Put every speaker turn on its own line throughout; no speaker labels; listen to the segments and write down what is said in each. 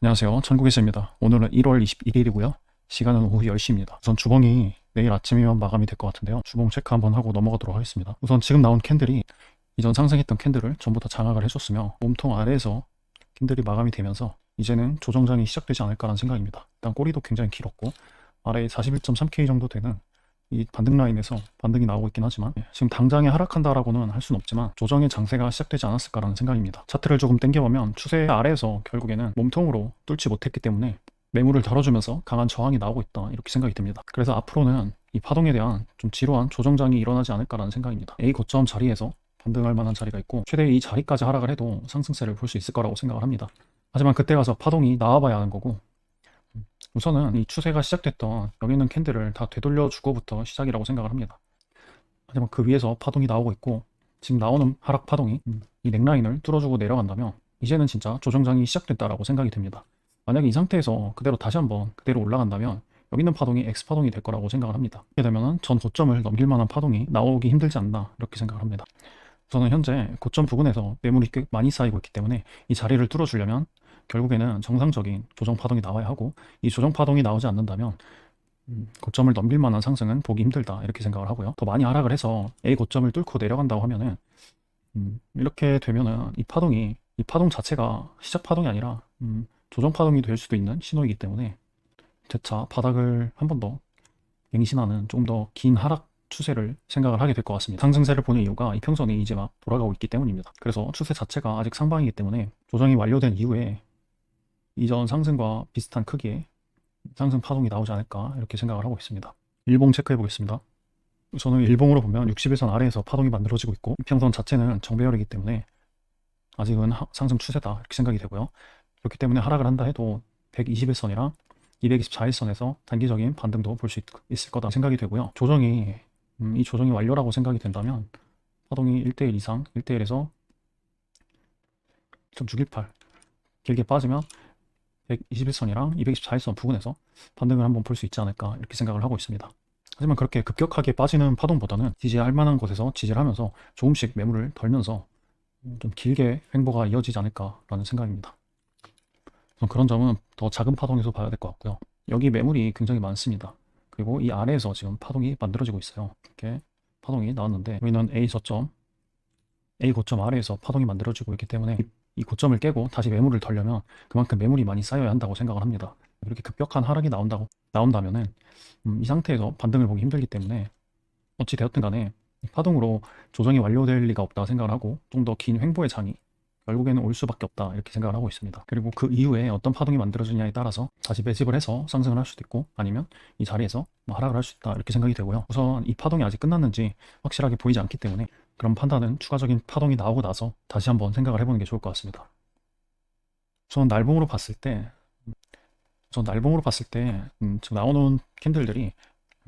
안녕하세요. 천국에서입니다. 오늘은 1월 21일이고요. 시간은 오후 10시입니다. 우선 주봉이 내일 아침이면 마감이 될 것 같은데요. 주봉 체크 한번 하고 넘어가도록 하겠습니다. 우선 지금 나온 캔들이 이전 상승했던 캔들을 전부 다 장악을 해줬으며 몸통 아래에서 캔들이 마감이 되면서 이제는 조정장이 시작되지 않을까라는 생각입니다. 일단 꼬리도 굉장히 길었고 아래에 41.3K 정도 되는 이 반등 라인에서 반등이 나오고 있긴 하지만 지금 당장에 하락한다라고는 할 수는 없지만 조정의 장세가 시작되지 않았을까라는 생각입니다. 차트를 조금 당겨보면 추세 아래에서 결국에는 몸통으로 뚫지 못했기 때문에 매물을 덜어주면서 강한 저항이 나오고 있다 이렇게 생각이 듭니다. 그래서 앞으로는 이 파동에 대한 좀 지루한 조정장이 일어나지 않을까라는 생각입니다. A 고점 자리에서 반등할 만한 자리가 있고 최대 이 자리까지 하락을 해도 상승세를 볼 수 있을 거라고 생각을 합니다. 하지만 그때 가서 파동이 나와봐야 하는 거고 우선은 이 추세가 시작됐던 여기 있는 캔들을 다 되돌려 주고부터 시작이라고 생각을 합니다. 하지만 그 위에서 파동이 나오고 있고 지금 나오는 하락 파동이 이 넥라인을 뚫어주고 내려간다면 이제는 진짜 조정장이 시작됐다라고 생각이 듭니다. 만약에 이 상태에서 그대로 다시 한번 그대로 올라간다면 여기 있는 파동이 X파동이 될 거라고 생각을 합니다. 이렇게 되면 전 고점을 넘길 만한 파동이 나오기 힘들지 않나 이렇게 생각을 합니다. 우선은 현재 고점 부근에서 매물이 꽤 많이 쌓이고 있기 때문에 이 자리를 뚫어주려면 결국에는 정상적인 조정 파동이 나와야 하고 이 조정 파동이 나오지 않는다면 고점을 넘길 만한 상승은 보기 힘들다 이렇게 생각을 하고요. 더 많이 하락을 해서 A 고점을 뚫고 내려간다고 하면은 이렇게 되면은 이 파동 자체가 시작 파동이 아니라 조정 파동이 될 수도 있는 신호이기 때문에 재차 바닥을 한 번 더 갱신하는 조금 더 긴 하락 추세를 생각을 하게 될 것 같습니다. 상승세를 보는 이유가 이평선이 이제 막 돌아가고 있기 때문입니다. 그래서 추세 자체가 아직 상방이기 때문에 조정이 완료된 이후에 이전 상승과 비슷한 크기의 상승 파동이 나오지 않을까 이렇게 생각을 하고 있습니다. 일봉 체크해 보겠습니다. 우선은 일봉으로 보면 60일선 아래에서 파동이 만들어지고 있고 이평선 자체는 정배열이기 때문에 아직은 상승 추세다 이렇게 생각이 되고요. 그렇기 때문에 하락을 한다 해도 121선이랑 224일선에서 단기적인 반등도 볼 수 있을 거다 생각이 되고요. 이 조정이 완료라고 생각이 된다면 파동이 1대1 이상 1대1에서 1.618 길게 빠지면 121선이랑 224일선 부근에서 반등을 한번 볼 수 있지 않을까 이렇게 생각을 하고 있습니다. 하지만 그렇게 급격하게 빠지는 파동보다는 지지할 만한 곳에서 지지를 하면서 조금씩 매물을 덜면서 좀 길게 횡보가 이어지지 않을까라는 생각입니다. 그런 점은 더 작은 파동에서 봐야 될 것 같고요. 여기 매물이 굉장히 많습니다. 그리고 이 아래에서 지금 파동이 만들어지고 있어요. 이렇게 파동이 나왔는데 여기는 A 고점 아래에서 파동이 만들어지고 있기 때문에 이 고점을 깨고 다시 매물을 덜려면 그만큼 매물이 많이 쌓여야 한다고 생각을 합니다. 이렇게 급격한 하락이 나온다면은 이 상태에서 반등을 보기 힘들기 때문에 어찌 되었든 간에 파동으로 조정이 완료될 리가 없다 생각을 하고 좀 더 긴 횡보의 장이 결국에는 올 수밖에 없다 이렇게 생각을 하고 있습니다. 그리고 그 이후에 어떤 파동이 만들어지냐에 따라서 다시 매집을 해서 상승을 할 수도 있고 아니면 이 자리에서 하락을 할 수 있다 이렇게 생각이 되고요. 우선 이 파동이 아직 끝났는지 확실하게 보이지 않기 때문에 그런 판단은 추가적인 파동이 나오고 나서 다시 한번 생각을 해보는 게 좋을 것 같습니다. 우선 날봉으로 봤을 때 지금 나오는 캔들들이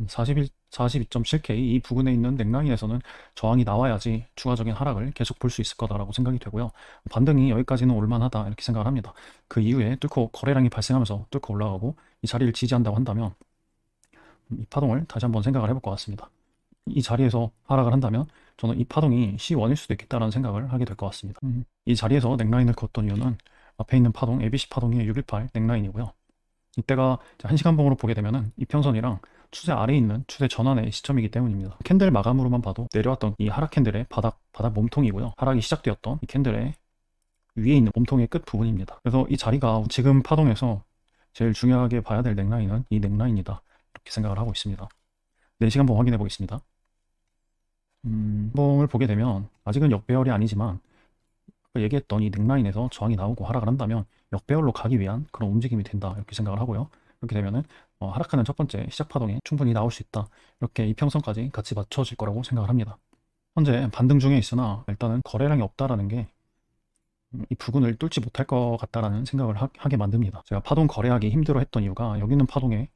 42.7K 이 부근에 있는 넥라인에서는 저항이 나와야지 추가적인 하락을 계속 볼 수 있을 거다라고 생각이 되고요. 반등이 여기까지는 올만하다 이렇게 생각을 합니다. 그 이후에 뚫고 거래량이 발생하면서 뚫고 올라가고 이 자리를 지지한다고 한다면 이 파동을 다시 한번 생각을 해볼 것 같습니다. 이 자리에서 하락을 한다면 저는 이 파동이 C1일 수도 있겠다라는 생각을 하게 될 것 같습니다. 이 자리에서 넥라인을 그었던 이유는 앞에 있는 파동 ABC 파동이 618 넥라인이고요. 이때가 1시간 봉으로 보게 되면은 이평선이랑 추세 아래에 있는 추세 전환의 시점이기 때문입니다. 캔들 마감으로만 봐도 내려왔던 이 하락 캔들의 바닥 몸통이고요. 하락이 시작되었던 이 캔들의 위에 있는 몸통의 끝 부분입니다. 그래서 이 자리가 지금 파동에서 제일 중요하게 봐야 될 넥라인은 이 넥라인이다 이렇게 생각을 하고 있습니다. 4시간 봉 확인해 보겠습니다. 봉을 보게 되면 아직은 역배열이 아니지만 얘기했던 이 넥라인에서 저항이 나오고 하락을 한다면 역배열로 가기 위한 그런 움직임이 된다 이렇게 생각을 하고요. 이렇게 되면은 하락하는 첫 번째 시작 파동에 충분히 나올 수 있다 이렇게 이평선까지 같이 맞춰질 거라고 생각을 합니다. 현재 반등 중에 있으나 일단은 거래량이 없다라는 게 이 부근을 뚫지 못할 것 같다라는 생각을 하게 만듭니다. 제가 파동 거래하기 힘들어 했던 이유가 여기 있는 파동이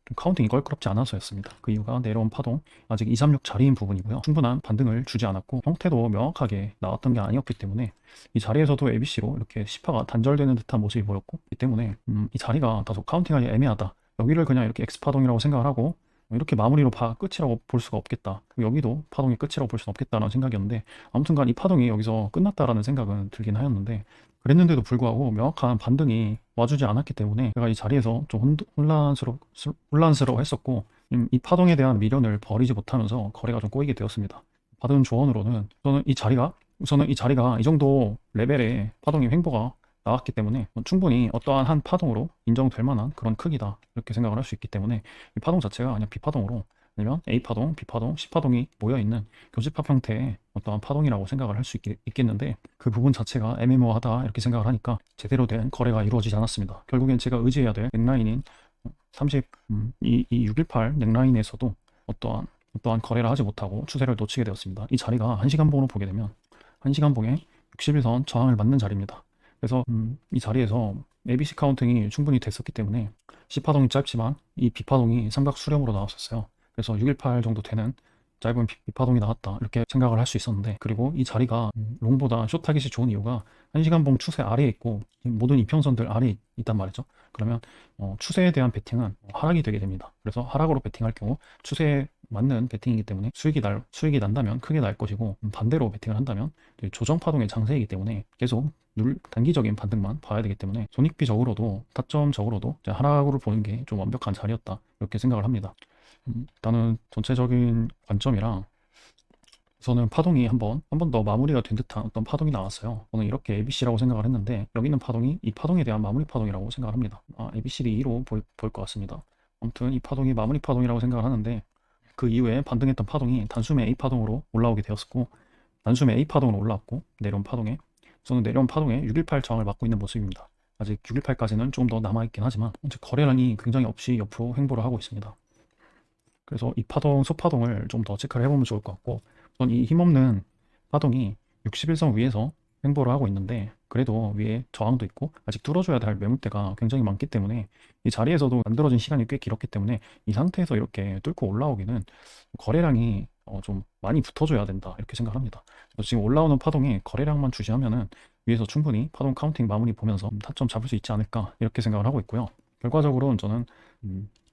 좀 카운팅이 껄끄럽지 않아서였습니다. 그 이유가 내려온 파동 아직 236 자리인 부분이고요. 충분한 반등을 주지 않았고 형태도 명확하게 나왔던 게 아니었기 때문에 이 자리에서도 ABC로 이렇게 시파가 단절되는 듯한 모습이 보였고 이 때문에 이 자리가 다소 카운팅하기 애매하다. 여기를 그냥 이렇게 X파동이라고 생각을 하고 이렇게 마무리로 끝이라고 볼 수가 없겠다. 여기도 파동이 끝이라고 볼 수는 없겠다라는 생각이었는데 아무튼간 이 파동이 여기서 끝났다라는 생각은 들긴 하였는데 그랬는데도 불구하고 명확한 반등이 와주지 않았기 때문에 제가 이 자리에서 좀 혼란스러워 했었고, 이 파동에 대한 미련을 버리지 못하면서 거래가 좀 꼬이게 되었습니다. 받은 조언으로는 우선은 이 자리가 이 정도 레벨의 파동이 횡보가 나왔기 때문에 충분히 어떠한 한 파동으로 인정될 만한 그런 크기다, 이렇게 생각을 할 수 있기 때문에 이 파동 자체가 그냥 B파동으로, 아니면 A파동, B파동, C파동이 모여있는 교집합 형태의 어떠한 파동이라고 생각을 할 수 있겠는데, 그 부분 자체가 애매모호하다, 이렇게 생각을 하니까 제대로 된 거래가 이루어지지 않았습니다. 결국엔 제가 의지해야 될 넥라인인 618 넥라인에서도 어떠한 거래를 하지 못하고 추세를 놓치게 되었습니다. 이 자리가 1시간봉으로 보게 되면 1시간봉에 61선 저항을 맞는 자리입니다. 그래서 이 자리에서 ABC 카운팅이 충분히 됐었기 때문에 C파동이 짧지만 이 B파동이 삼각 수렴으로 나왔었어요. 그래서 618 정도 되는 짧은 B파동이 나왔다, 이렇게 생각을 할 수 있었는데, 그리고 이 자리가 롱보다 숏 타깃이 좋은 이유가 1시간봉 추세 아래에 있고 모든 이평선들 아래에 있단 말이죠. 그러면 추세에 대한 베팅은 하락이 되게 됩니다. 그래서 하락으로 베팅할 경우 추세에 맞는 베팅이기 때문에 수익이 난다면 크게 날 것이고, 반대로 베팅을 한다면 조정 파동의 장세이기 때문에 계속 단기적인 반등만 봐야 되기 때문에 손익비적으로도 타점적으로도 하락으로 보는 게 좀 완벽한 자리였다, 이렇게 생각을 합니다. 일단은 전체적인 관점이랑, 우선은 파동이 한 번 더 마무리가 된 듯한 어떤 파동이 나왔어요. 저는 이렇게 ABC라고 생각을 했는데, 여기 있는 파동이 이 파동에 대한 마무리 파동이라고 생각을 합니다. ABCD 2로 보일 것 같습니다. 아무튼 이 파동이 마무리 파동이라고 생각을 하는데, 그 이후에 반등했던 파동이 단숨에 A 파동으로 올라오게 되었고, 단숨에 A 파동으로 올라왔고, 내려온 파동에, 저는 내려온 파동에 618 저항을 막고 있는 모습입니다. 아직 618까지는 조금 더 남아있긴 하지만 거래량이 굉장히 없이 옆으로 횡보를 하고 있습니다. 그래서 이 파동, 소파동을 좀 더 체크를 해보면 좋을 것 같고, 우선 이 힘없는 파동이 61선 위에서 횡보를 하고 있는데, 그래도 위에 저항도 있고 아직 뚫어줘야 될 매물대가 굉장히 많기 때문에, 이 자리에서도 만들어진 시간이 꽤 길었기 때문에 이 상태에서 이렇게 뚫고 올라오기는 거래량이 좀 많이 붙어줘야 된다, 이렇게 생각합니다. 그래서 지금 올라오는 파동에 거래량만 주시하면은 위에서 충분히 파동 카운팅 마무리 보면서 타점 잡을 수 있지 않을까, 이렇게 생각을 하고 있고요. 결과적으로는 저는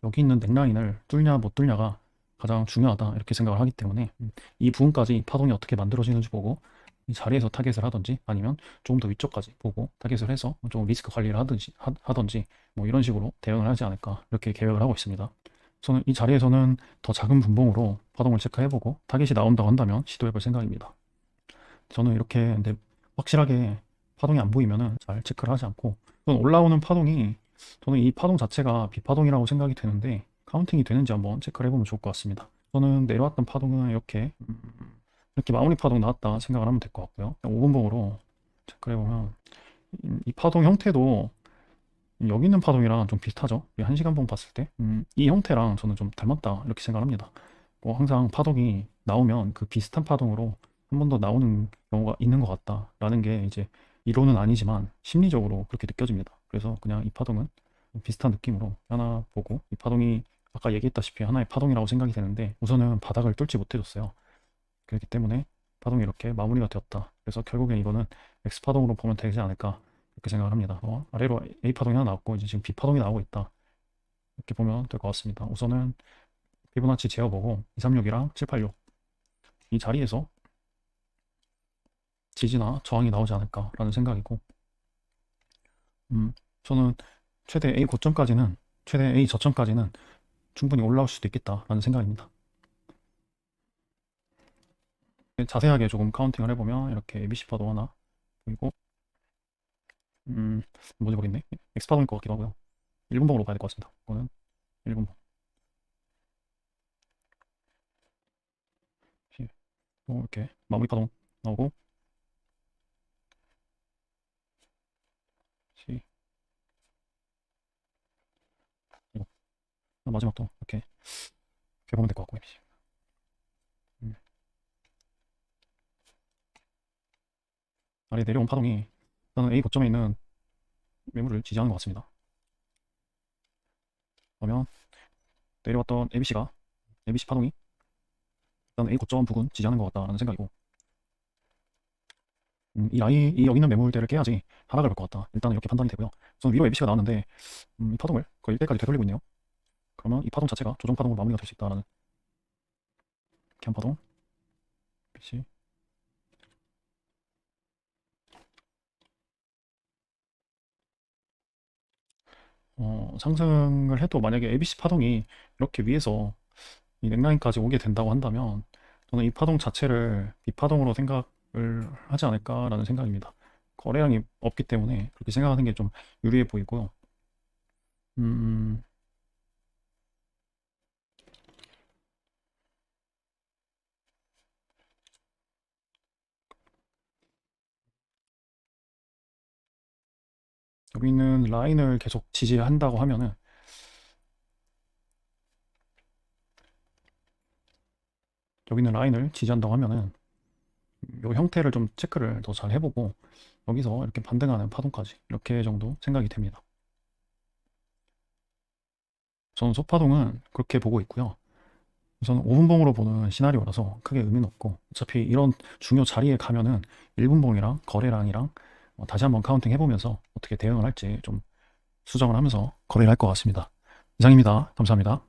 여기 있는 넥라인을 뚫냐 못 뚫냐가 가장 중요하다, 이렇게 생각을 하기 때문에 이 부분까지 파동이 어떻게 만들어지는지 보고 이 자리에서 타겟을 하든지, 아니면 조금 더 위쪽까지 보고 타겟을 해서 좀 리스크 관리를 하든지 뭐 이런 식으로 대응을 하지 않을까, 이렇게 계획을 하고 있습니다. 저는 이 자리에서는 더 작은 분봉으로 파동을 체크해보고 타겟이 나온다고 한다면 시도해볼 생각입니다. 저는 이렇게 근데 확실하게 파동이 안 보이면은 잘 체크를 하지 않고, 저는 올라오는 파동이, 저는 이 파동 자체가 비파동이라고 생각이 되는데 카운팅이 되는지 한번 체크를 해보면 좋을 것 같습니다. 저는 내려왔던 파동은 이렇게 마무리 파동 나왔다 생각을 하면 될 것 같고요. 5분봉으로 체크를 해보면 이 파동 형태도 여기 있는 파동이랑 좀 비슷하죠. 1시간봉 봤을 때 이 형태랑 저는 좀 닮았다, 이렇게 생각합니다. 항상 파동이 나오면 그 비슷한 파동으로 한 번 더 나오는 경우가 있는 것 같다라는 게 이제 이론은 아니지만 심리적으로 그렇게 느껴집니다. 그래서 그냥 이 파동은 비슷한 느낌으로 하나 보고, 이 파동이 아까 얘기했다시피 하나의 파동이라고 생각이 되는데 우선은 바닥을 뚫지 못해줬어요. 그렇기 때문에 파동이 이렇게 마무리가 되었다. 그래서 결국엔 이거는 X파동으로 보면 되지 않을까, 이렇게 생각을 합니다. 아래로 A파동이 하나 나왔고 이제 지금 B파동이 나오고 있다, 이렇게 보면 될 것 같습니다. 우선은 피보나치 재어보고 236이랑 786 이 자리에서 지지나 저항이 나오지 않을까라는 생각이고, 음, 저는 최대 A 저점까지는 충분히 올라올 수도 있겠다라는 생각입니다. 자세하게 조금 카운팅을 해보면 이렇게 ABC 파동 하나 보이고, 음, 뭔지 모르겠네. X파동일 것 같기도 하고요. 1분봉으로 봐야 될 것 같습니다. 이거는 1분봉. 이렇게 마무리 파동 나오고, 시, 그리고 마지막도 이렇게 보면 될 것 같고, 음, 아래 내려온 파동이 일단은 A 고점에 있는 매물을 지지하는 것 같습니다. 그러면 내려왔던 ABC 파동이 일단 A 고점 부근 지지하는 것 같다라는 생각이고, 이 여기 있는 매물대를 깨야지 하락을 볼 것 같다, 일단은 이렇게 판단이 되고요. 저는 위로 ABC가 나왔는데 이 파동을 거의 1대까지 되돌리고 있네요. 그러면 이 파동 자체가 조정 파동으로 마무리가 될 수 있다라는, 이렇게 한 파동 ABC, 상승을 해도 만약에 ABC 파동이 이렇게 위에서 이 넥라인까지 오게 된다고 한다면 저는 이 파동 자체를 B파동으로 생각을 하지 않을까라는 생각입니다. 거래량이 없기 때문에 그렇게 생각하는 게 좀 유리해 보이고요. 음, 여기 있는 라인을 계속 지지한다고 하면은 여기 있는 라인을 지지한다고 하면은 요 형태를 좀 체크를 더 잘 해보고 여기서 이렇게 반등하는 파동까지 이렇게 정도 생각이 됩니다. 저는 소파동은 그렇게 보고 있고요. 우선 5분봉으로 보는 시나리오라서 크게 의미는 없고 어차피 이런 중요 자리에 가면은 1분봉이랑 거래량이랑 다시 한번 카운팅 해보면서 어떻게 대응을 할지 좀 수정을 하면서 거래를 할 것 같습니다. 이상입니다. 감사합니다.